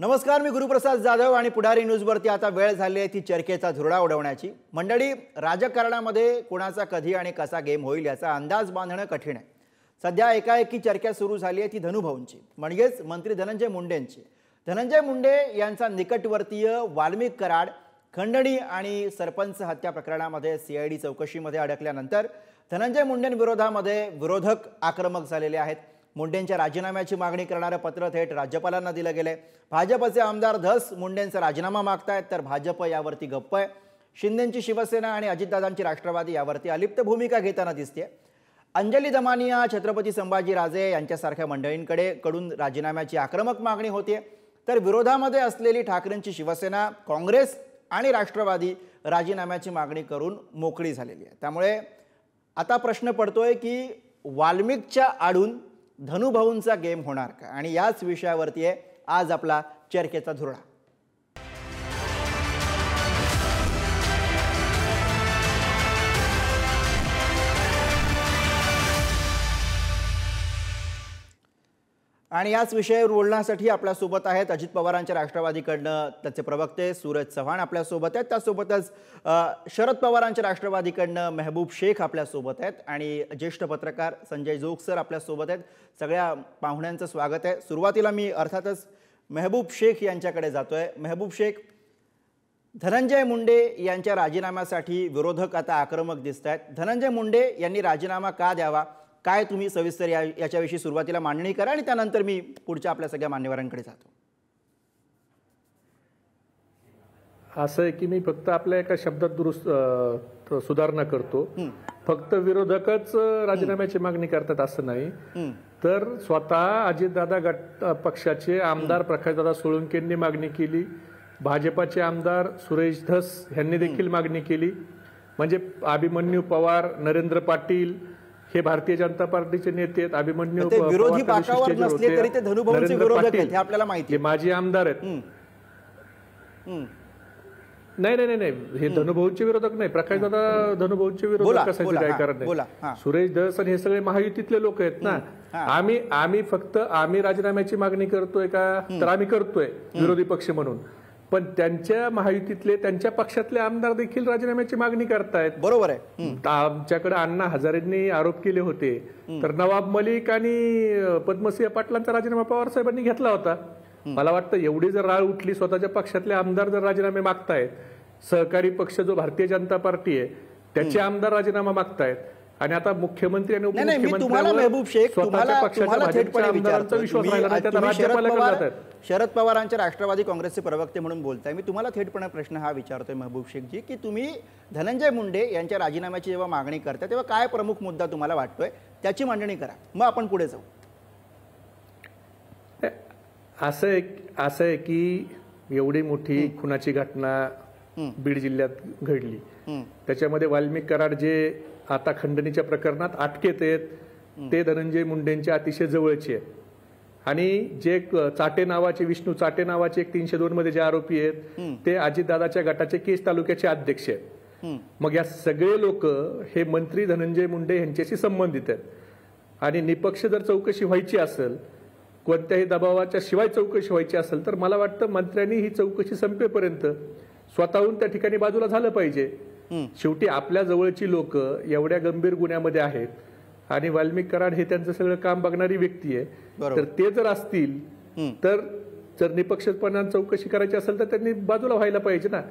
नमस्कार, मी गुरुप्रसाद जाधव आणि पुढारी न्यूजवरती आता वेळ झाली आहे ती चर्चेचा धुरळा उडवण्याची। मंडळी, राजकारणामध्ये कोणाचा कधी आणि कसा गेम होईल याचा अंदाज बांधणं कठीण आहे। सध्या एकाएकी चर्चा सुरू झाली आहे ती धनुभाऊंची, म्हणजेच मंत्री धनंजय मुंडेंची। धनंजय मुंडे यांचा निकटवर्तीय वाल्मिक कराड खंडणी आणि सरपंच हत्या प्रकरणामध्ये सीआयडी चौकशीमध्ये अडकल्यानंतर धनंजय मुंडेंविरोधामध्ये विरोधक आक्रमक झालेले आहेत। मुंडेंच्या राजीनाम्याची मागणी करणारे पत्र थेट राज्यपालांना दिले गेले। भाजपचे आमदार धस मुंडेंचा राजीनामा मागतायत, तर भाजप यावरती गप्प आहे। शिंदेंची शिवसेना आणि अजितदादांची राष्ट्रवादी यावरती अलिप्त भूमिका घेताना दिसते। अंजली दमानिया, छत्रपती संभाजीराजे यांच्यासारख्या मंडळींकडून राजीनाम्याची आक्रमक मागणी होते, तर विरोधामध्ये असलेली ठाकरेंची शिवसेना, काँग्रेस आणि राष्ट्रवादी राजीनाम्याची मागणी करून मोकळी झालेली आहे। त्यामुळे आता प्रश्न पडतोय की वाल्मिकच्या आडून धनुभाऊंचा गेम होणार का, आणि याच विषयावरती आहे आज आपला चर्चेचा धुरळा। आणि याच विषयावर बोलण्यासाठी आपल्या सोबत आहेत अजित पवारांच्या राष्ट्रवादीकडनं त्याचे प्रवक्ते सूरज चव्हाण आपल्या सोबत आहेत, त्यासोबतच शरद पवारांच्या राष्ट्रवादीकडनं मेहबूब शेख आपल्या सोबत आहेत आणि ज्येष्ठ पत्रकार संजय जोग सर आपल्या सोबत आहेत। सगळ्या पाहुण्यांचं स्वागत आहे। सुरुवातीला मी अर्थातच मेहबूब शेख यांच्याकडे जातोय। मेहबूब शेख, धनंजय मुंडे यांच्या राजीनाम्यासाठी विरोधक आता आक्रमक दिसतात। धनंजय मुंडे यांनी राजीनामा का द्यावा, काय तुम्ही सविस्तर याच्याविषयी सुरुवातीला मांडणी करा आणि त्यानंतर मी पुढच्या आपल्या सगळ्या मान्यवरांकडे जातो। असं आहे की मी फक्त आपल्या एका शब्दात सुधारणा करतो। फक्त विरोधकच राजीनाम्याची मागणी करतात असं नाही, तर स्वतः अजितदादा गट पक्षाचे आमदार प्रकाशदादा सोळंकेंनी मागणी केली, भाजपाचे आमदार सुरेश धस यांनी देखील मागणी केली। म्हणजे अभिमन्यू पवार, नरेंद्र पाटील हे भारतीय जनता पार्टीचे नेते आहेत। अभिमन्यू विरोधी बाकावर नसले तरी ते धनुभाऊंचे विरोधक आहेत हे आपल्याला माहिती आहे, माझे आमदार आहेत। नाही नाही नाही, हे धनुभाऊंचे विरोधक नाही, प्रकाशदादा धनुभाऊंचे विरोधक कशाचे काय कारण नाही। सुरेश धस आणि हे सगळे महायुतीतले लोक आहेत ना। आम्ही फक्त राजीनाम्याची मागणी करतोय का, तर आम्ही करतोय विरोधी पक्ष म्हणून, पण त्यांच्या महायुतीतले त्यांच्या पक्षातले आमदार देखील राजीनाम्याची मागणी करतायत। बरोबर आहे। आमच्याकडे अण्णा हजारेंनी आरोप केले होते, तर नवाब मलिक आणि पद्मसिंह पाटलांचा राजीनामा पवार साहेबांनी घेतला होता। मला वाटतं एवढी जर राळ उठली, स्वतःच्या पक्षातले आमदार जर राजीनामे मागतायत, सहकारी पक्ष जो भारतीय जनता पार्टी आहे त्याचे आमदार राजीनामा मागतायत, आणि आता मुख्यमंत्री आणि शरद पवारांच्या राष्ट्रवादी काँग्रेसचे प्रवक्ते म्हणून बोलताय, मी तुम्हाला थेटपणे प्रश्न हा विचारतोय मेहबूब शेख जी, की तुम्ही धनंजय मुंडे यांच्या राजीनाम्याची जेव्हा मागणी करता तेव्हा काय प्रमुख मुद्दा तुम्हाला वाटतोय त्याची मांडणी करा, मग आपण पुढे जाऊ। असं आहे की एवढी मोठी खुनाची घटना बीड जिल्ह्यात घडली, त्याच्यामध्ये वाल्मिक कराड जे आता खंडणीच्या प्रकरणात अटकेत आहेत ते धनंजय मुंडेंचे अतिशय जवळचे आहेत, आणि जे चाटे नावाचे, विष्णू चाटे नावाचे एक 302 मध्ये जे आरोपी आहेत ते अजितदादाच्या गटाचे केस तालुक्याचे अध्यक्ष आहेत। मग या सगळे लोक हे मंत्री धनंजय मुंडे यांच्याशी संबंधित आहेत, आणि निपक्ष जर चौकशी व्हायची असेल, कोणत्याही दबावाच्या शिवाय चौकशी व्हायची असेल, तर मला वाटतं मंत्र्यांनी ही चौकशी संपेपर्यंत स्वतःहून त्या ठिकाणी बाजूला झालं पाहिजे। शेवटी आपल्या जवळची लोक एवढ्या गंभीर गुन्ह्यामध्ये आहेत, आणि वाल्मिक कराड हे त्यांचं सगळं काम बघणारी व्यक्ती आहे, तर ते जर असतील तर जर निपक्षपणाने चौकशी करायची असेल तर त्यांनी बाजूला व्हायला पाहिजे ना।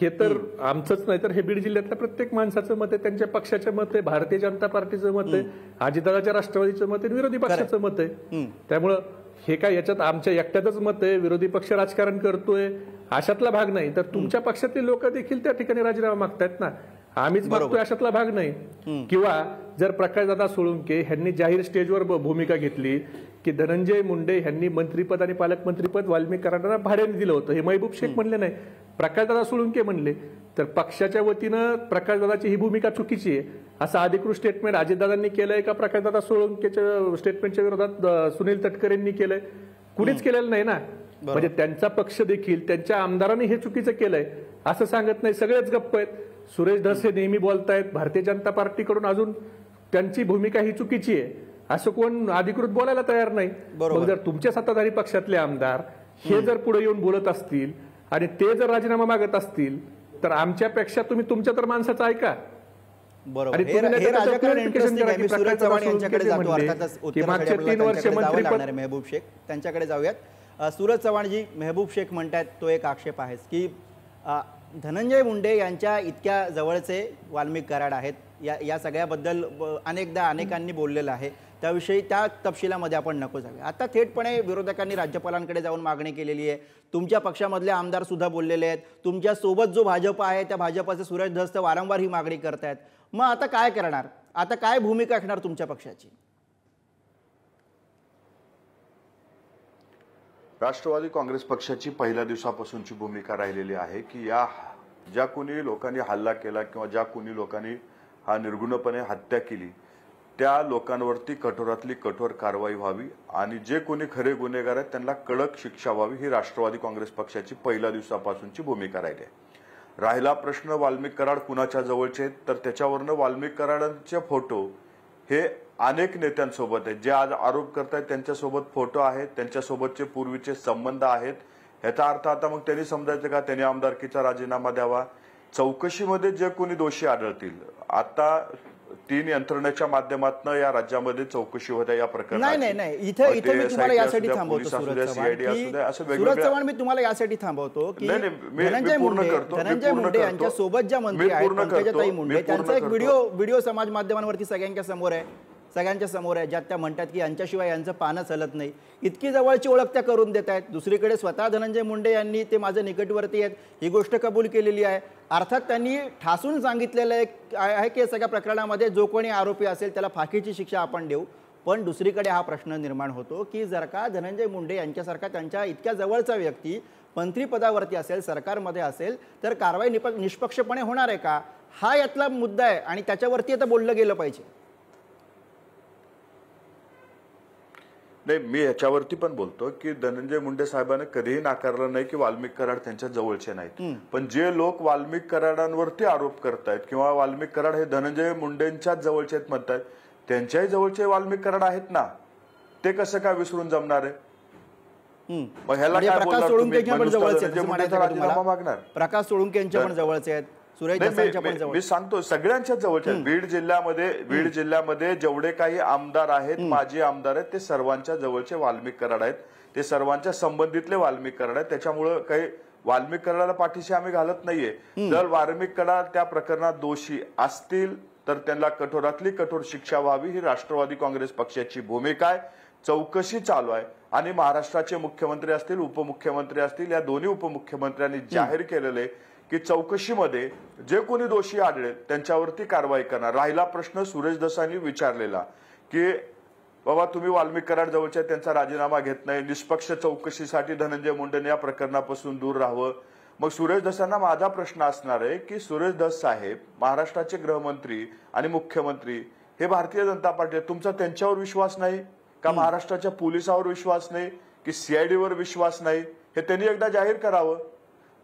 हे तर आमचंच नाही, तर हे बीड जिल्ह्यातल्या प्रत्येक माणसाचं मत आहे, त्यांच्या पक्षाचं मत आहे, भारतीय जनता पार्टीचं मत आहे, अजितदादाच्या राष्ट्रवादीचं मत आहे, विरोधी पक्षाचं मत आहे। त्यामुळं हे काय याच्यात आमच्या एकट्यातच मत आहे, विरोधी पक्ष राजकारण करतोय अशातला भाग नाही, तर तुमच्या पक्षातले लोक देखील त्या ठिकाणी राजीनामा मागतायत ना, आम्हीच मागतोय अशातला भाग नाही। किंवा जर प्रकाशदादा सोळंके यांनी जाहीर स्टेजवर भूमिका घेतली की धनंजय मुंडे यांनी मंत्रीपद आणि पालकमंत्रीपद वाल्मिक कराडांना भाड्याने दिलं होतं, हे मेहबूब शेख म्हणले नाही, प्रकाशदादा सोळंके म्हणले, तर पक्षाच्या वतीनं प्रकाशदादाची ही भूमिका चुकीची आहे असं अधिकृत स्टेटमेंट अजितदादांनी केलंय का प्रकाशदादा सोळंकेच्या स्टेटमेंटच्या विरोधात सुनील तटकरेंनी केलंय? कुणीच केलेलं नाही ना। म्हणजे त्यांचा पक्ष देखील त्यांच्या आमदारांनी हे चुकीचं केलंय असं सांगत नाही, सगळेच गप्प आहेत। सुरेश धस हे नेहमी बोलतायत, भारतीय जनता पार्टीकडून अजून त्यांची भूमिका ही चुकीची आहे असं कोण अधिकृत बोलायला तयार नाही। मग जर तुमच्या सत्ताधारी पक्षातले आमदार हे जर पुढे येऊन बोलत असतील आणि ते जर राजीनामा मागत असतील तर आमच्यापेक्षा तुम्ही तुमच्या तर माणसाचं ऐका. बरोबर. आणि तुम्ही नाही हे तर त्याचं राजकारण clarification इंटरेस्टिंग करा आहे. की मी सूरज प्रकल्प चव्हाण सोडून यांच्याकडे किती जातो. म्हणले अर्थातच की उत्तरासाठी मागचे आपल्याला 3 वर्ष त्यांच्याकडे जावं मंत्रीपद लागणार आहे. मेहबूब शेख त्यांच्याकडे जाऊयात. सूरज चव्हाणजी, मेहबूब शेख म्हणतात तो एक आक्षेप आहे की धनंजय मुंडे यांच्या इतक्या जवळचे वाल्मिक कराड आहेत. या सगळ्याबद्दल अनेकदा अनेकांनी बोललेलं आहे. त्याविषयी त्या तपशिलामध्ये आपण नको जाऊया. आता थेटपणे विरोधकांनी राज्यपालांकडे जाऊन मागणी केलेली आहे. तुमच्या पक्षामधले आमदार सुद्धा बोललेले आहेत. तुमच्या सोबत जो भाजप आहे त्या भाजपचे सूरज धस वारंवार ही मागणी करतायत. मग आता काय करणार? आता काय भूमिका असणार तुमच्या पक्षाची? राष्ट्रवादी काँग्रेस पक्षाची पहिल्या दिवसापासूनची भूमिका राहिलेली आहे की या ज्या कोणी लोकांनी हल्ला केला किंवा ज्या कोणी लोकांनी हा निर्गुणपणे हत्या केली त्या लोकांवरती कठोरातली कठोर कारवाई व्हावी आणि जे कोणी खरे गुन्हेगार आहेत त्यांना कडक शिक्षा व्हावी ही राष्ट्रवादी काँग्रेस पक्षाची पहिल्या दिवसापासूनची भूमिका राहिली आहे. राहिला प्रश्न वाल्मिक कराड कुणाच्या जवळचे आहेत तर त्याच्यावरनं वाल्मिक कराडांचे फोटो हे अनेक नेत्यांसोबत आहेत. जे आज आरोप करतायत त्यांच्यासोबत फोटो आहेत, त्यांच्यासोबतचे पूर्वीचे संबंध आहेत. ह्याचा अर्थ आता मग त्यांनी समजायचं का त्यांनी आमदारकीचा राजीनामा द्यावा. चौकशीमध्ये जे कोणी दोषी आढळतील, आता 3 यंत्रणेच्या माध्यमातून या राज्यामध्ये चौकशी होत्या या प्रकरणाची. नाही इथे मी तुम्हाला यासाठी थांबवतो सूरज चव्हाण, मी तुम्हाला यासाठी थांबवतो की धनंजय मुंडे यांच्या सोबत ज्या मंत्री आहेत पंकजाताई मुंडे त्यांचा एक व्हिडिओ समाज माध्यमांवरती सगळ्यांच्या समोर आहे ज्यात त्या म्हणतात की यांच्याशिवाय यांचं पानं चलत नाही. इतकी जवळची ओळख त्या करून देत आहेत. दुसरीकडे स्वतः धनंजय मुंडे यांनी ते माझे निकटवर्ती आहेत ही गोष्ट कबूल केलेली आहे. अर्थात त्यांनी ठासून सांगितलेलं आहे की सगळ्या प्रकरणामध्ये जो कोणी आरोपी असेल त्याला फाशीची शिक्षा आपण देऊ. पण दुसरीकडे हा प्रश्न निर्माण होतो की जर का धनंजय मुंडे यांच्यासारखा त्यांच्या इतक्या जवळचा व्यक्ती मंत्रिपदावरती असेल, सरकारमध्ये असेल तर कारवाई निष्पक्षपणे होणार आहे का? हा यातला मुद्दा आहे आणि त्याच्यावरती आता बोललं गेलं पाहिजे. नाही, मी याच्यावरती पण बोलतो की धनंजय मुंडे साहेबांनी कधीही नाकारलं नाही की वाल्मिक कराड त्यांच्या जवळचे नाहीत. पण जे लोक वाल्मिक कराडांवरती आरोप करतायत किंवा वाल्मिक कराड हे धनंजय मुंडेंच्या जवळचे आहेत म्हणतायत, त्यांच्याही जवळचे वाल्मिक कराड आहेत ना. ते कसं काय विसरून जमणार आहे? मग ह्याला काय बोलणार तुम्ही? राजीनामा मागणार? प्रकाश सोळुंके यांच्या पण जवळचे आहेत, सुरेश दसांच्या पण जवळ. मी सांगतो सगळ्यांच्या जवळच्या. बीड जिल्ह्यामध्ये जेवढे काही आमदार आहेत, माजी आमदार आहेत, ते सर्वांच्या जवळचे वाल्मिक कराड आहेत. ते सर्वांच्या संबंधितले वाल्मिक कराड आहेत. त्याच्यामुळे काही वाल्मिक कराडाला पाठीशी आम्ही घालत नाहीये. जर वाल्मिक कराड त्या प्रकरणात दोषी असतील तर त्यांना कठोरातली कठोर शिक्षा व्हावी ही राष्ट्रवादी काँग्रेस पक्षाची भूमिका आहे. चौकशी चालू आहे आणि महाराष्ट्राचे मुख्यमंत्री असतील, उपमुख्यमंत्री असतील, या दोन्ही उपमुख्यमंत्र्यांनी जाहीर केलेले की चौकशीमध्ये जे कोणी दोषी आढळेल त्यांच्यावरती कारवाई करणार. राहिला प्रश्न सुरेश दसांनी विचारलेला की बाबा तुम्ही वाल्मिक कराड जवळच्या त्यांचा राजीनामा घेत नाही, निष्पक्ष चौकशीसाठी धनंजय मुंडेंनी या प्रकरणापासून दूर राहावं. मग सुरेश दसांना माझा प्रश्न असणार आहे की सुरेश दस साहेब महाराष्ट्राचे गृहमंत्री आणि मुख्यमंत्री हे भारतीय जनता पार्टी, तुमचा त्यांच्यावर विश्वास नाही का? महाराष्ट्राच्या पोलिसावर विश्वास नाही की सीआयडीवर विश्वास नाही? हे त्यांनी एकदा जाहीर करावं.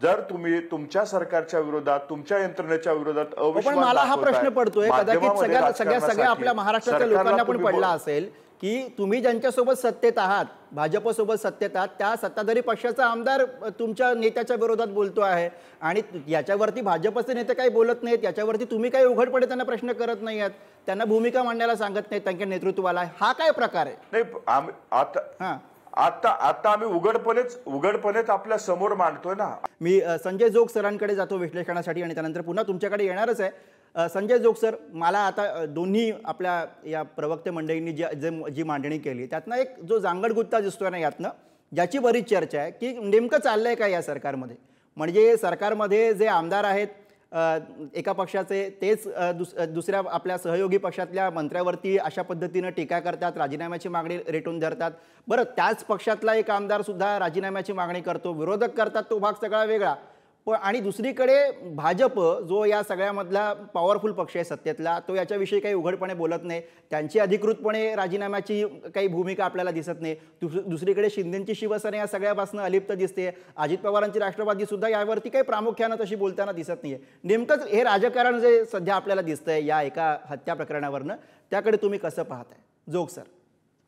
जर तुम्ही तुमच्या सरकारच्या विरोधात, तुमच्या यंत्रणेच्या विरोधात अविश्वास, मला हा प्रश्न पडतोय कदाचित सगळ्या आपल्या महाराष्ट्राच्या लोकांना पण पडला असेल की तुम्ही ज्यांच्यासोबत सत्तेत आहात, भाजपसोबत सत्तेत आहात, त्या सत्ताधारी पक्षाचा आमदार तुमच्या नेत्याच्या विरोधात बोलतो आहे आणि याच्यावरती भाजपचे नेते काही बोलत नाहीत, याच्यावरती तुम्ही काही उघडपणे त्यांना प्रश्न करत नाही आहात, त्यांना भूमिका मांडायला सांगत नाहीत त्यांच्या नेतृत्वाला. हा काय प्रकार आहे? नाही, आता आम्ही उघडपणेच आपल्या समोर मांडतोय ना. मी संजय जोग सरांकडे जातो विश्लेषणासाठी आणि त्यानंतर पुन्हा तुमच्याकडे येणारच आहे. संजय जोग सर, मला आता दोन्ही आपल्या या प्रवक्ते मंडळींनी जी मांडणी केली त्यातनं एक जो जांगडगुत्ता दिसतोय ना यातनं, ज्याची बरीच चर्चा आहे की नेमकं चाललंय का या सरकारमध्ये. म्हणजे सरकारमध्ये जे आमदार आहेत एका पक्षाचे तेच दुसऱ्या आपल्या सहयोगी पक्षातल्या मंत्र्यावरती अशा पद्धतीनं टीका करतात, राजीनाम्याची मागणी रेटून धरतात. बरं, त्याच पक्षातला एक आमदार सुद्धा राजीनाम्याची मागणी करतो, विरोधक करतात, तो भाग सगळा वेगळा. पण आणि दुसरीकडे भाजप जो या सगळ्यामधला पॉवरफुल पक्ष आहे सत्तेतला, तो याच्याविषयी काही उघडपणे बोलत नाही, त्यांची अधिकृतपणे राजीनाम्याची काही भूमिका आपल्याला दिसत नाही. दुसरीकडे शिंदेची शिवसेना या सगळ्यापासून अलिप्त दिसते. अजित पवारांची राष्ट्रवादी सुद्धा यावरती काही प्रामुख्यानं तशी बोलताना दिसत नाहीये. नेमकंच हे राजकारण जे सध्या आपल्याला दिसतंय या एका हत्या प्रकरणावरनं, त्याकडे तुम्ही कसं पाहताय जोग सर?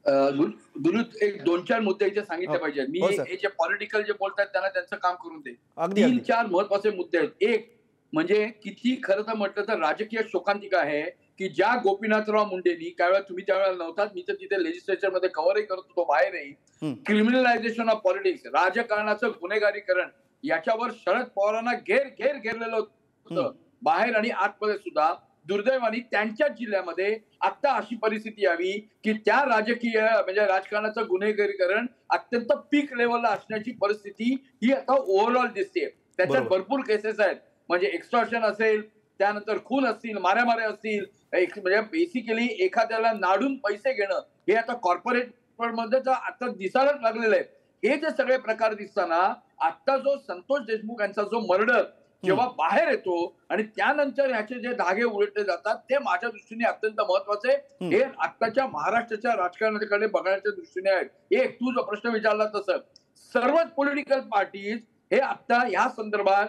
गुरु एक 2-4 मुद्दे इथे सांगितले पाहिजे. मी हो, सर. हे जे पॉलिटिकल जे बोलतात त्यांना त्यांचं काम करून दे. अगदी, 3-4 महत्वाचे मुद्दे आहेत. एक म्हणजे किती खरं तर म्हटलं तर राजकीय शोकांतिका आहे की ज्या गोपीनाथराव मुंडेंनी त्यावेळेला तुम्ही त्यावेळेला नव्हतात, मी तर तिथे लेजिस्लेचर मध्ये कव्हरही करत होतो बाहेरही, क्रिमिनलायझेशन ऑफ पॉलिटिक्स, राजकारणाचं गुन्हेगारीकरण याच्यावर शरद पवारांना घेरलेलं होतं बाहेर आणि आतमध्ये सुद्धा. दुर्दैवाने त्यांच्याच जिल्ह्यामध्ये आता अशी परिस्थिती यावी की त्या राजकीय म्हणजे राजकारणाचं गुन्हेगारीकरण अत्यंत पीक लेवलला असण्याची परिस्थिती ही आता ओव्हरऑल दिसते. त्याच्यात भरपूर केसेस आहेत, म्हणजे एक्स्टॉर्शन असेल, त्यानंतर खून असतील, माऱ्या असतील, म्हणजे बेसिकली एखाद्याला नाडून पैसे घेणं हे आता कॉर्पोरेट मध्ये तर आता दिसायलाच लागलेलं आहे. हे जे सगळे प्रकार दिसताना आता जो संतोष देशमुख यांचा जो मर्डर जेव्हा बाहेर येतो आणि त्यानंतर ह्याचे जे धागे उलटले जातात ते माझ्या दृष्टीने अत्यंत महत्वाचे हे आत्ताच्या महाराष्ट्राच्या राजकारणाकडे बघण्याच्या दृष्टीने आहेत. एक तू जो प्रश्न विचारला तसं सर्वच पॉलिटिकल पार्टीज हे आता या संदर्भात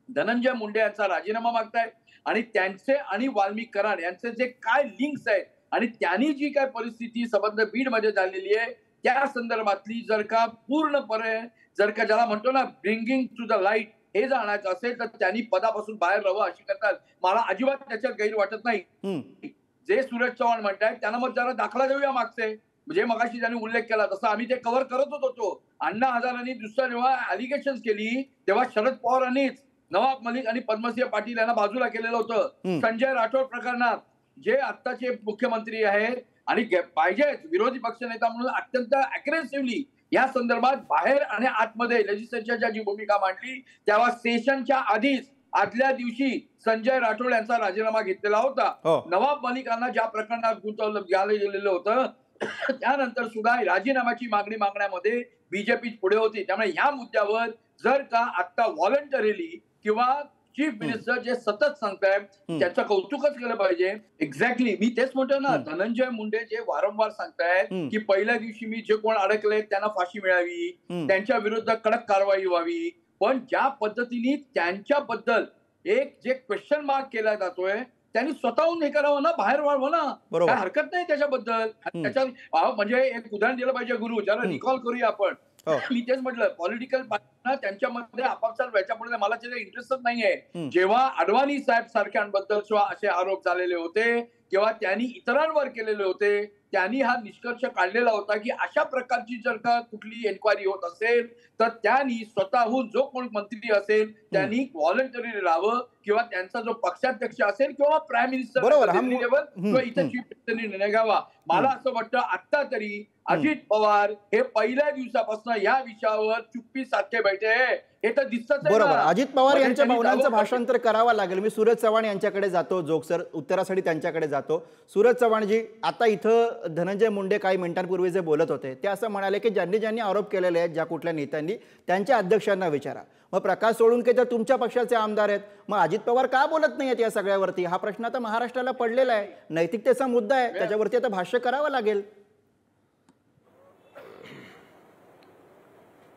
धनंजय मुंडे यांचा राजीनामा मागतायत आणि त्यांचे आणि वाल्मिक कराड यांचे जे काय लिंक्स आहेत आणि त्यांनी जी काय परिस्थिती संबंध बीड मध्ये झालेली आहे त्या संदर्भातली जर का पूर्णपणे जर का ज्याला म्हणतो ना ब्रिंगिंग टू द लाईट हे जर आणायचं असेल तर त्यांनी पदापासून बाहेर राहावं अशी करतात. मला अजिबात त्याच्यात गैर वाटत नाही. जे सूरज चव्हाण म्हणतायत त्यांना मग जरा दाखला देऊया मागचे, म्हणजे मगाशी त्यांनी उल्लेख केला तसं आम्ही ते कव्हर करत होतो. अण्णा हजारांनी दुसऱ्या जेव्हा अलिगेशन केली तेव्हा शरद पवारांनीच नवाब मलिक आणि पद्मसिंह पाटील यांना बाजूला केलेलं होतं. संजय राठोड प्रकरणात जे आत्ताचे मुख्यमंत्री आहेत आणि पाहिजेच विरोधी पक्षनेता म्हणून अत्यंत अग्रेसिव्हली या संदर्भात बाहेर आणि आतमध्ये लेजिस्लेचरच्या जी भूमिका मांडली तेव्हा सेशनच्या आधीच आदल्या दिवशी संजय राठोड यांचा राजीनामा घेतलेला होता. नवाब मलिकांना ज्या प्रकरणात गुंतवलं गेलेलं होतं त्यानंतर सुद्धा राजीनाम्याची मागणी मागण्यामध्ये बीजेपी पुढे होती. त्यामुळे या मुद्द्यावर जर का आता व्हॉलंटरीली किंवा चीफ मिनिस्टर जे सतत सांगतायत त्याचं कौतुकच केलं पाहिजे. एक्झॅक्टली मी तेच म्हणतो ना, धनंजय मुंडे जे वारंवार सांगतायत की पहिल्या दिवशी मी जे कोण अडकले त्यांना फाशी मिळावी, त्यांच्या विरुद्ध कडक कारवाई व्हावी, पण ज्या पद्धतीने त्यांच्याबद्दल एक जे क्वेश्चन मार्क केला जातोय त्यांनी स्वतःहून हे करावं ना, बाहेर वाढवं ना, काय हरकत नाही त्याच्याबद्दल. त्याच्यात म्हणजे एक उदाहरण दिलं पाहिजे गुरु, ज्याला रिकॉल करूया आपण. मी तेच म्हटलं पॉलिटिकल पार्टीना त्यांच्यामध्ये आपापसात व्हायच्यापुढे मला त्याचा इंटरेस्टच नाहीये. जेव्हा अडवाणी साहेब सारख्यांबद्दल असे आरोप झालेले होते किंवा त्यांनी इतरांवर केलेले होते, त्यांनी हा निष्कर्ष काढलेला होता की अशा प्रकारची जर का कुठली एन्क्वायरी होत असेल तर त्यांनी स्वतःहून जो कोण मंत्री असेल त्यांनी व्हॉलंटरी राहावं किंवा त्यांचा जो पक्षाध्यक्ष असेल किंवा प्राईम मिनिस्टर लेवल किंवा इतर चीफ मिनिस्टरनी निर्णय घ्यावा. मला असं वाटतं आता तरी अजित पवार हे पहिल्या दिवसापासून या विषयावर चुप्पी सारखे बैठे हे तर दिसतच. बरोबर, अजित पवार यांच्या भावनांचं भाषांतर करावं लागेल. मी सूरज चव्हाण यांच्याकडे जातो, जोगसर उत्तरासाठी त्यांच्याकडे जातो. सूरज चव्हाणजी, आता इथं धनंजय मुंडे काही मिनिटांपूर्वी जे बोलत होते ते असं म्हणाले की ज्यांनी ज्यांनी आरोप केलेले आहेत ज्या कुठल्या नेत्यांनी त्यांच्या अध्यक्षांना विचारा. मग प्रकाश सोळुंके तर तुमच्या पक्षाचे आमदार आहेत, मग अजित पवार का बोलत नाही आहेत या सगळ्यावरती? हा प्रश्न आता महाराष्ट्राला पडलेला आहे, नैतिकतेचा मुद्दा आहे, त्याच्यावरती आता भाष्य करावं लागेल.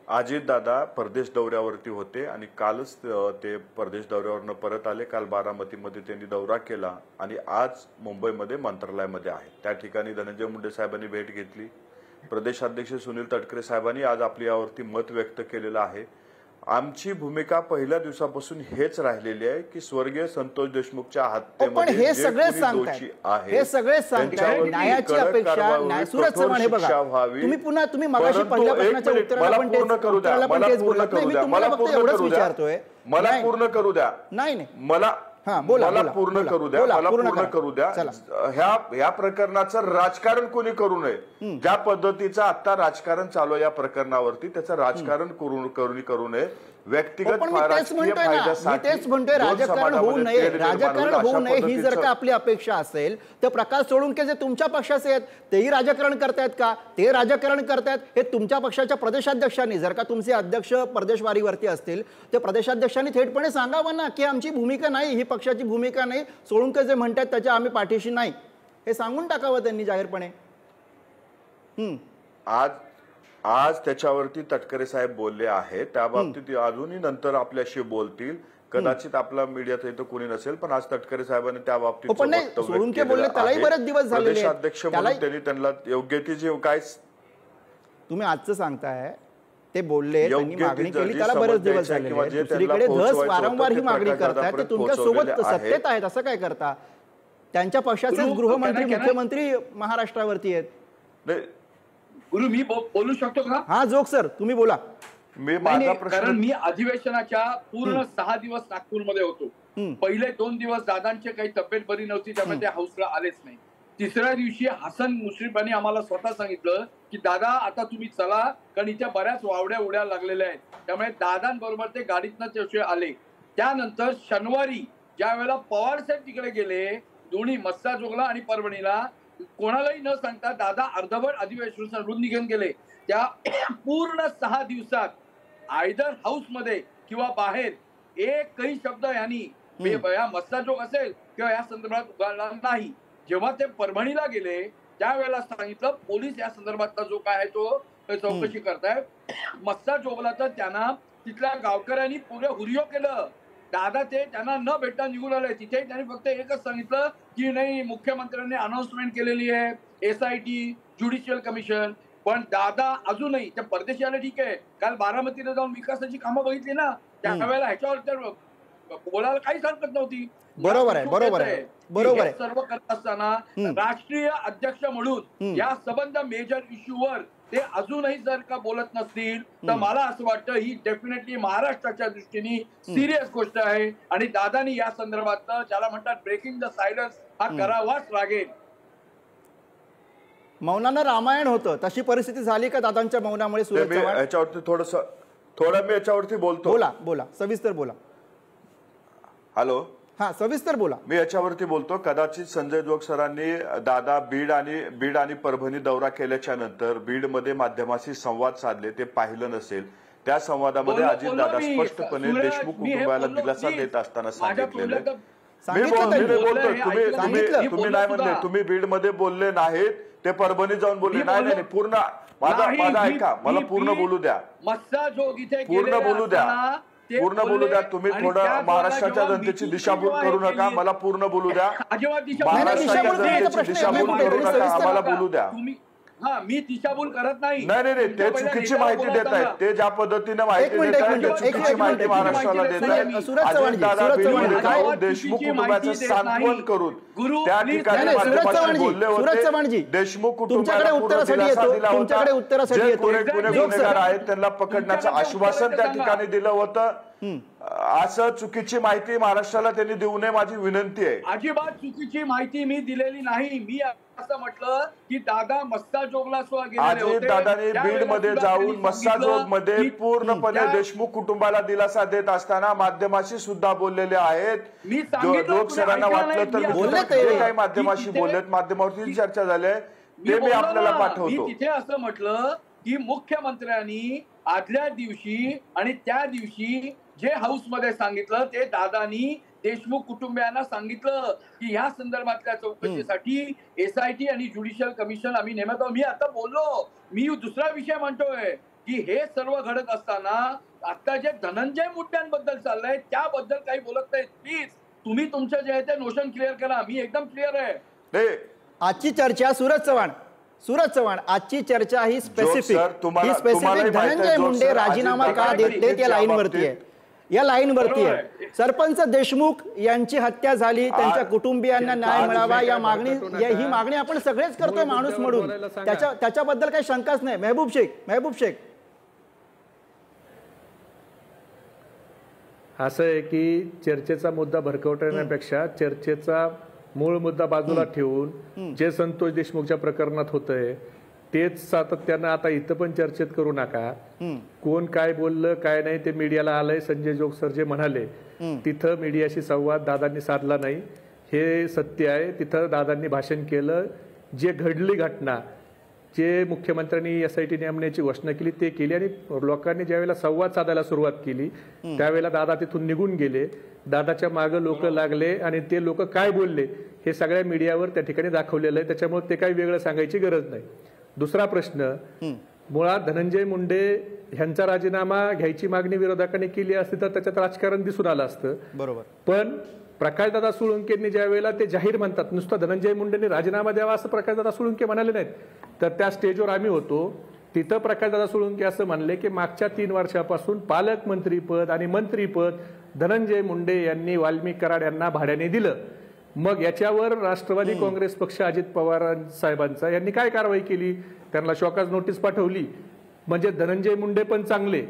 अजित दादा परदेश दौऱ्यावरती होते आणि कालच ते परदेश दौऱ्यावरनं परत आले. काल बारामतीमध्ये त्यांनी दौरा केला आणि आज मुंबईमध्ये मंत्रालयामध्ये आहे. त्या ठिकाणी धनंजय मुंडे साहेबांनी भेट घेतली. प्रदेशाध्यक्ष सुनील तटकरे साहेबांनी आज आपल्या यावरती मत व्यक्त केलेलं आहे. आमची भूमिका पहिल्या दिवसापासून हेच राहिलेली आहे की स्वर्गीय संतोष देशमुखच्या हत्येमध्ये हे सगळे सांगताय न्यायाची अपेक्षा. सूरज चव्हाण, हे बघा तुम्ही मगाशी पहिल्या प्रश्नाच्या उत्तराला पण तेच बोललात. नाही, मी तुम्हाला फक्त एवढंच विचारतोय. मला पूर्ण करू द्या. नाही मला पूर्ण करू द्या. ह्या प्रकरणाचं राजकारण कोणी करू नये. ज्या पद्धतीचं आता राजकारण चालू या प्रकरणावरती त्याचं राजकारण करू नये. व्यक्तिगत राजकारण होऊ नये ही जर का आपली अपेक्षा असेल तर प्रकाश सोळुंके जे तुमच्या पक्षाचे आहेत तेही राजकारण करतायत का? ते राजकारण करतायत हे तुमच्या पक्षाच्या प्रदेशाध्यक्षांनी, जर का तुमचे अध्यक्ष परदेशवारीवरती असतील तर प्रदेशाध्यक्षांनी थेटपणे सांगावं ना की आमची भूमिका नाही, ही पक्षाची भूमिका नाही, सोळुंके जे म्हणतात त्याच्या आम्ही पाठीशी नाही, हे सांगून टाकावं त्यांनी जाहीरपणे. आज त्याच्यावरती तटकरे साहेब बोलले आहेत, त्या बाबतीत अजूनही नंतर आपल्याशी बोलतील. कदाचित आपला मीडियात इथं कोणी नसेल, पण आज तटकरे साहेबांनी त्या बाबतीत पण नाही, सोळुंखे बोलले त्यालाही बरेच दिवस झालेले आहेत. प्रदेशाध्यक्ष म्हणून त्यांना योग्य ती जे काय तुम्ही आजचं सांगताय ते बोलले, त्यांनी योग्य मागणी ती केली, जी त्याला बरेच दिवस समज झालेले किंवा आहेत. जे त्यांना दुसरीकडे धस पोहोचवायचं वारंवार ही होतं ते मागणी करतायत, ते प्रकाशदादापर्यंत तुमच्या सोबत पोहोचवलेले आहेत. सत्तेत आहेत, असं काय करता? त्यांच्या पक्षाचे गुरु, गृहमंत्री त्यांना- मुख्यमंत्री महाराष्ट्रावरती आहेत. नाही, गुरु मी बोलू शकतो का? हा जोग सर, तुम्ही बोला. मी नाही, माझा नाही, प्रश्न कारण मी अधिवेशनाच्या पूर्ण 6 दिवस नागपूरमध्ये होतो. पहिले 2 दिवस दादांचे काही तब्येत बरी नव्हती, त्यामुळे ते हाऊसला आलेच नाही. तिसऱ्या दिवशी हसन मुश्रीफांनी आम्हाला स्वतः सांगितलं की दादा आता तुम्ही चला, कारण इथे बऱ्याच वावड्या उड्या लागलेल्या आहेत. त्यामुळे दादांबरोबर ते गाडीतनं ते आले. त्यानंतर शनिवारी ज्या वेळेला पवार साहेब तिकडे गेले, दोन्ही मस्साजोगला आणि परभणीला, कोणालाही न सांगता दादा अर्धवट अधिवेशन सोडून निघून गेले. त्या पूर्ण 6 दिवसात आयदर हाऊस मध्ये किंवा बाहेर एकही शब्द यांनी या मस्साजोग असेल किंवा या संदर्भात उगाळला नाही. जेव्हा ते परभणीला गेले त्यावेळेला सांगितलं पोलीस या संदर्भातला जो काय आहे तो चौकशी करतायत. मस्साजोगला तर त्यांना तिथल्या गावकऱ्यांनी पुरे हुरियो केलं. दादा ते त्यांना न भेटता निघून आले. तिथे त्यांनी फक्त एकच सांगितलं की नाही, मुख्यमंत्र्यांनी अनाउन्समेंट केलेली आहे, SIT ज्युडिशियल कमिशन. पण दादा अजूनही त्या परदेशी आले, ठीक आहे, काल बारामतीला जाऊन विकासाची कामं बघितली ना, त्यावेळेला ह्याच्यावर तर बोलायला काहीच हरकत नव्हती. बरोबर आहे, बरोबर आहे, बरोबर आहे. सर्व करत असताना राष्ट्रीय अध्यक्ष म्हणून या संबंध मेजर इश्यूवर ते अजूनही जर का बोलत नसतील तर मला असं वाटतं ही डेफिनेटली महाराष्ट्राच्या दृष्टीने सिरियस गोष्ट आहे. आणि दादानी या संदर्भात ज्याला म्हणतात ब्रेकिंग द सायलन्स हा करावाच लागेल. मौनानं रामायण होतं, तशी परिस्थिती झाली का दादांच्या मौनामुळे? सुरेश चव्हाण, याच्यावरती थोडं मी याच्यावरती बोलतो. बोला बोला, सविस्तर बोला. हॅलो, हा सविस्तर बोला. मी याच्यावरती बोलतो. कदाचित संजय जोग सरांनी दादा बीड आणि परभणी दौरा केल्याच्या नंतर बीडमध्ये माध्यमाशी संवाद साधले, ते पाहिलं नसेल. त्या संवादामध्ये अजितदादा स्पष्टपणे देशमुख कुटुंबाला दिलासा देत असताना सांगितलेलं आहे. मी बोलतोय, तुम्ही नाही म्हणले, तुम्ही बीडमध्ये बोलले नाहीत, ते परभणी जाऊन बोलले. नाही, पूर्ण माझा ऐका, मला पूर्ण बोलू द्या, पूर्ण बोलू द्या. तुम्ही थोडं महाराष्ट्राच्या जनतेची दिशाभूल करू नका, मला पूर्ण बोलू द्या. महाराष्ट्राच्या जनतेची दिशाभूल करू नका, आम्हाला बोलू द्या. मी दिशाभूल करत नाही. नाही, ते चुकीची माहिती देत आहेत. ते ज्या पद्धतीने माहिती देत आहेत ते चुकीची माहिती महाराष्ट्राला देत आहेत. अजितदादा बीडमध्ये जाऊन देशमुख कुटुंबाचं सांत्वन करून त्या ठिकाणी माध्यमांशी बोलले होते. देशमुख कुटुंबाला पूर्ण दिलासा दिला होता. जे पुणे गुन्हेगार आहेत त्यांना पकडण्याचं आश्वासन त्या ठिकाणी दिलं होतं. असं चुकीची माहिती महाराष्ट्राला त्यांनी देऊ नये, माझी विनंती आहे. अजिबात चुकीची माहिती मी दिलेली नाही. मी असं म्हटलं की दादा मस्साजोगला दादांनी बीड मध्ये जाऊन मस्साजोग मध्ये पूर्णपणे देशमुख कुटुंबाला दिलासा देत असताना माध्यमाशी सुद्धा बोललेले आहेत. जोग सरांना वाटलं तर जे काही माध्यमाशी बोललेत, माध्यमावरती चर्चा झाली ते मी आपल्याला पाठवतो. तिथे असं म्हटलं की मुख्यमंत्र्यांनी आदल्या दिवशी आणि त्या दिवशी जे हाऊस मध्ये सांगितलं ते दादानी देशमुख कुटुंबियांना सांगितलं की ह्या संदर्भातल्या चौकशीसाठी SIT आणि ज्युडिशियल कमिशन आम्ही नेमत आहोत. मी आता बोललो, मी दुसरा विषय म्हणतोय की हे सर्व घडत असताना आता जे धनंजय मुंडेंबद्दल चाललंय त्याबद्दल काही बोलत नाही. प्लीज तुम्ही तुमचं जे आहे ते नोशन क्लिअर करा. मी एकदम क्लिअर आहे. आजची चर्चा सूरज चव्हाण आजची चर्चा ही स्पेसिफिक धनंजय मुंडे राजीनामा का देत नाहीत या लाईनवरती आहे. सरपंच देशमुख यांची हत्या झाली, त्यांच्या कुटुंबियांना न्याय मिळावा ही मागणी आपण सगळेच करतोय माणूस म्हणून, त्याच्याबद्दल काही शंकाच नाही. मेहबूब शेख असं आहे की चर्चेचा मुद्दा भरकवण्यापेक्षा चर्चेचा मूळ मुद्दा बाजूला ठेवून जे संतोष देशमुखच्या प्रकरणात होतंय तेच सातत्यानं आता इथं पण चर्चेत करू नका. कोण काय बोललं काय नाही ते मीडियाला आलंय. संजय जोग सर जे म्हणाले तिथं मीडियाशी संवाद दादांनी साधला नाही, हे सत्य आहे. तिथं दादांनी भाषण केलं, जे घडली घटना, जे मुख्यमंत्र्यांनी SIT नेमण्याची घोषणा केली ते केली. आणि लोकांनी ज्यावेळेला संवाद साधायला सुरुवात केली त्यावेळेला दादा तिथून निघून गेले. दादाच्या मागे लोक लागले आणि ते लोक काय बोलले हे सगळ्या मीडियावर त्या ठिकाणी दाखवलेलं आहे. त्याच्यामुळे ते काही वेगळं सांगायची गरज नाही. दुसरा प्रश्न, मुळात धनंजय मुंडे ह्यांचा राजीनामा घ्यायची मागणी विरोधकांनी केली असती तर त्याच्यात राजकारण दिसून आलं असतं. बरोबर. पण प्रकाशदादा सोळुंकेंनी ज्या वेळेला ते जाहीर म्हणतात, नुसतं धनंजय मुंडेंनी राजीनामा द्यावा असं प्रकाशदादा सोळुंके म्हणाले नाहीत, तर त्या स्टेजवर आम्ही होतो. तिथं प्रकाशदादा सोळुंके असं म्हणले की मागच्या 3 वर्षापासून पालकमंत्रीपद आणि मंत्रीपद धनंजय मुंडे यांनी वाल्मिक कराड यांना भाड्याने दिलं. मग याच्यावर राष्ट्रवादी काँग्रेस पक्ष अजित पवार साहेबांचा यांनी काय कारवाई केली? त्यांना शोकाज नोटीस पाठवली. म्हणजे धनंजय मुंडे पण चांगले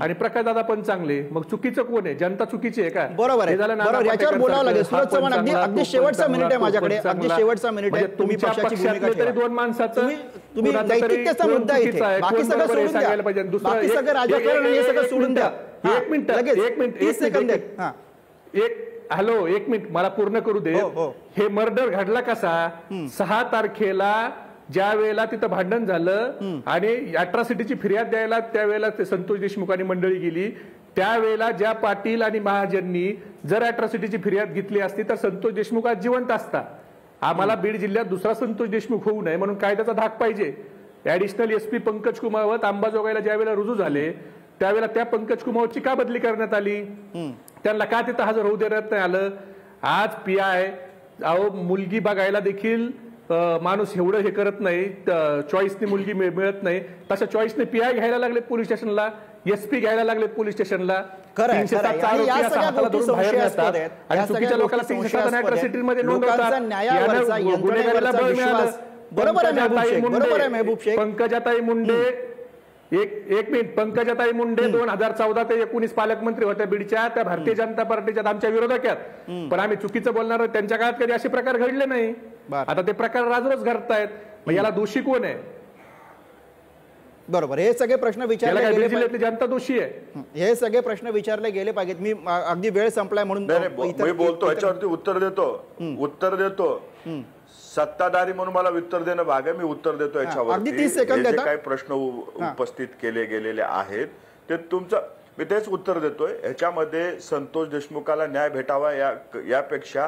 आणि प्रकाशदादा पण चांगले, मग चुकीचं कोण आहे? जनता चुकीची आहे का? बरोबर आहे. बरोबर, याच्यावर बोलावं लागेल. सुरज चव्हाण, अगदी शेवटचा मिनिट आहे माझ्याकडे, अगदी शेवटचा मिनिट आहे. तुम्ही पक्षाची भूमिका ठेवा. दोन माणसाचं तुम्ही नैतिकतेचा मुद्दा इथे, बाकी सगळं सोडून द्या, बाकी सगळं राजकारण हे सगळं सोडून द्या. एक मिनिट 30 सेकंद हॅलो, एक मिनिट मला पूर्ण करू दे. हे मर्डर घडला कसा? 6 तारखेला ज्या वेळेला तिथं भांडण झालं आणि अॅट्रॉसिटीची फिर्याद द्यायला त्यावेळेला ते संतोष देशमुखांनी मंडळी गेली, त्यावेळेला ज्या पाटील आणि महाजननी जर अॅट्रॉसिटीची फिर्याद घेतली असती तर संतोष देशमुख आज जिवंत असता. आम्हाला बीड जिल्ह्यात दुसरा संतोष देशमुख होऊ नये म्हणून कायद्याचा धाक पाहिजे. ऍडिशनल SP पंकज कुमावत अंबाजोगाईला ज्या वेळेला रुजू झाले त्यावेळेला त्या पंकज कुमावतची का बदली करण्यात आली? त्यांना का तिथं हजर होऊ देण्यात नाही आलं? आज PI अहो मुलगी बघायला देखील माणूस एवढं हे करत नाही, चॉईसने मुलगी मिळत नाही, तशा चॉईसने PI घ्यायला लागले पोलीस स्टेशनला, SP घ्यायला लागले पोलीस स्टेशनला. 307 आणि चुकीच्या लोकांना 307 अॅट्रॉसिटीमध्ये नोंदवतात. गुन्हेगारीला बळ मिळालं. पंकजाताई मुंडे एक मिनिट, पंकजाताई मुंडे 2014 ते 19 पालकमंत्री होत्या बीडच्या, त्या भारतीय जनता पार्टीच्या आमच्या विरोधात. पण आम्ही चुकीचं बोलणार, त्यांच्या काळात कधी असे प्रकार घडले नाही. आता ते प्रकार राजरोज घडतायत. मग याला दोषी कोण आहे? बरोबर, हे सगळे प्रश्न विचारले गेले पाहिजे. जनता दोषी आहे. हे सगळे प्रश्न विचारले गेले पाहिजेत. मी अगदी वेळ संपलाय म्हणून मी बोलतो, याच्यावरती उत्तर देतो. सत्ताधारी म्हणून मला उत्तर देणं भाग आहे, मी उत्तर देतो याच्यावरती. जे काही प्रश्न उपस्थित केले गेलेले आहेत ते तुमचं मी तेच उत्तर देतोय. ह्याच्यामध्ये संतोष देशमुखाला न्याय भेटावा यापेक्षा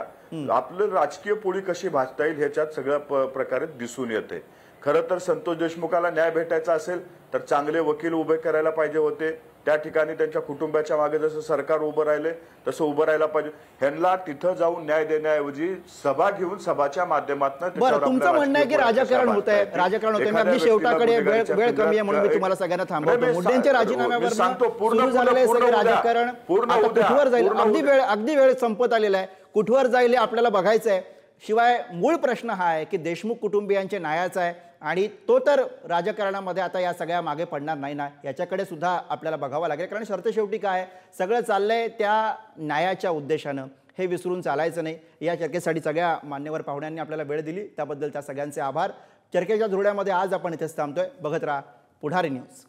आपलं राजकीय पोळी कशी भाजता येईल ह्याच्यात सगळ्या प्रकारे दिसून येते. खरं तर संतोष देशमुखाला न्याय भेटायचा असेल तर चांगले वकील उभे करायला पाहिजे होते. त्या ठिकाणी त्यांच्या कुटुंबाच्या मागे जसं सरकार उभं राहिले तसं उभं राहायला पाहिजे. ह्यांना तिथं जाऊन न्याय देण्याऐवजी सभा घेऊन सभाच्या माध्यमातून तुमचं म्हणणं आहे की राजकारण होत आहे. मी अगदी शेवटाकडे वेळ कमी आहे म्हणून मी तुम्हाला सगळ्यांना थांबवतो. मुंडेंच्या राजीनाम्यावर सुरू झालेलं सगळं राजकारण कुठवर जाईल? अगदी वेळ संपत आलेला आहे. कुठवर जाईल हे आपल्याला बघायचं आहे. शिवाय मूळ प्रश्न हा आहे की देशमुख कुटुंबियांच्या न्यायाचा आहे आणि तो तर राजकारणामध्ये आता या सगळ्या मागे पडणार नाही ना, याच्याकडे सुद्धा आपल्याला बघावं लागेल. कारण शर्त शेवटी काय सगळं चाललंय त्या न्यायाच्या उद्देशानं, हे विसरून चालायचं नाही. या चर्चेसाठी सगळ्या मान्यवर पाहुण्यांनी आपल्याला वेळ दिली त्याबद्दल त्या सगळ्यांचे आभार. चर्चेच्या धुरड्यामध्ये आज आपण इथेच थांबतोय. बघत राहा पुढारी न्यूज.